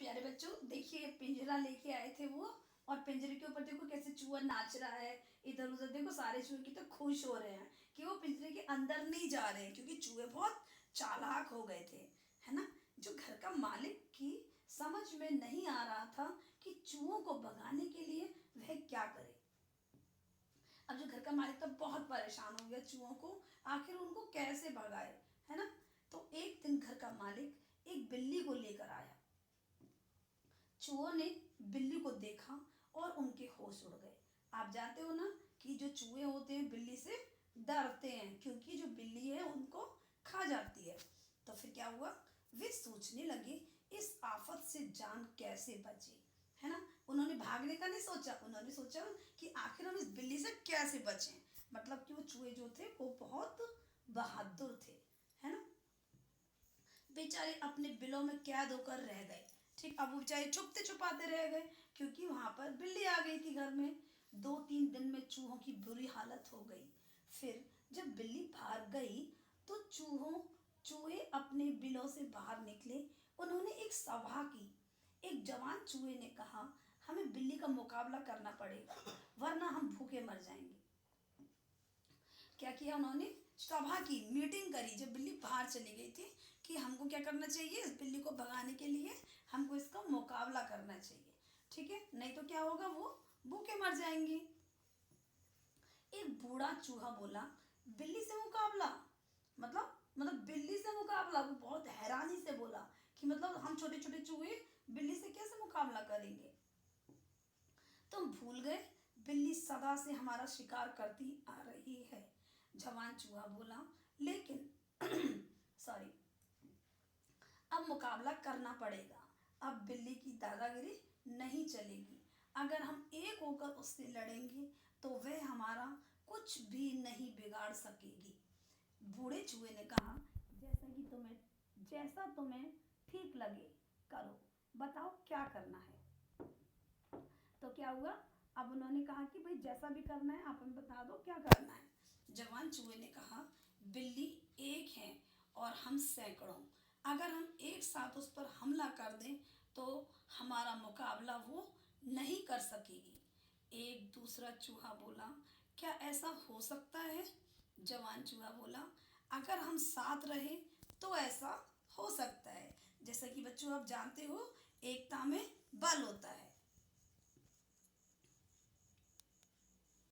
प्यारे बच्चों, देखिए पिंजरा लेके आए थे वो। और पिंजरे के ऊपर देखो कैसे चूहा नाच रहा है। इधर उधर देखो, सारे चूहे कितने खुश हो रहे हैं कि वो पिंजरे के अंदर नहीं जा रहे हैं, क्योंकि चूहे बहुत चालाक हो गए थे, है ना। जो घर का मालिक की समझ में नहीं आ रहा था कि चूहों को भगाने के लिए वह क्या करे। अब जो घर का मालिक था बहुत परेशान हो गया चूहों को, आखिर उनको कैसे भगाए, है ना। तो एक दिन घर का मालिक एक बिल्ली को लेकर आया। चूहों ने बिल्ली को देखा और उनके होश उड़ गए। आप जानते हो ना कि जो चूहे होते हैं बिल्ली से डरते हैं, क्योंकि जो बिल्ली है उनको खा जाती है। तो फिर क्या हुआ, वे सोचने लगे इस आफत से जान कैसे बचे, है ना। उन्होंने भागने का नहीं सोचा, उन्होंने सोचा कि आखिर हम इस बिल्ली से कैसे बचें। मतलब कि वो चूहे जो थे वो बहुत बहादुर थे, है ना। बेचारे अपने बिलों में कैद होकर रह गए। ठीक, अब वो बेचारे छुपते छुपाते रह गए, क्योंकि वहां पर बिल्ली आ गई थी घर में। 2-3 दिन में चूहों की बुरी हालत हो गई। फिर जब बिल्ली भाग गई तो चूहे अपने बिलों से बाहर निकले। उन्होंने एक सभा की। एक जवान चूहे ने कहा, हमें बिल्ली का मुकाबला करना पड़ेगा, वरना हम भूखे मर जाएंगे। क्या किया उन्होंने, सभा की मीटिंग करी जब बिल्ली बाहर चली गई थी, कि हमको क्या करना चाहिए, इस बिल्ली को भगाने के लिए हमको इसका मुकाबला करना चाहिए। ठीक है, नहीं तो क्या होगा, वो भूखे मर जाएंगे। एक बूढ़ा चूहा बोला, बिल्ली से मुकाबला, मतलब बिल्ली से मुकाबला। वो बहुत हैरानी से बोला कि मतलब हम छोटे छोटे चूहे बिल्ली से कैसे मुकाबला करेंगे। तुम भूल गए, बिल्ली सदा से हमारा शिकार करती आ रही है। जवान चूहा बोला, लेकिन सॉरी, अब मुकाबला करना पड़ेगा। अब बिल्ली की दादागिरी नहीं चलेगी। अगर हम एक होकर उससे लड़ेंगे तो वह हमारा कुछ भी नहीं बिगाड़ सकेगी। बूढ़े चूहे ने कहा, जैसा तुम्हें ठीक लगे करो, बताओ क्या करना है। तो क्या हुआ, अब उन्होंने कहा कि भाई जैसा भी करना है आप हमें बता दो क्या करना है। जवान चूहे ने कहा, बिल्ली एक है और हम सैकड़ों। अगर हम एक साथ उस पर हमला कर दें तो हमारा मुकाबला वो नहीं कर सकेगी। एक दूसरा चूहा बोला, क्या ऐसा हो सकता है। जवान चूहा बोला, अगर हम साथ रहे तो ऐसा हो सकता है। जैसा कि बच्चों आप जानते हो, एकता में बल होता है।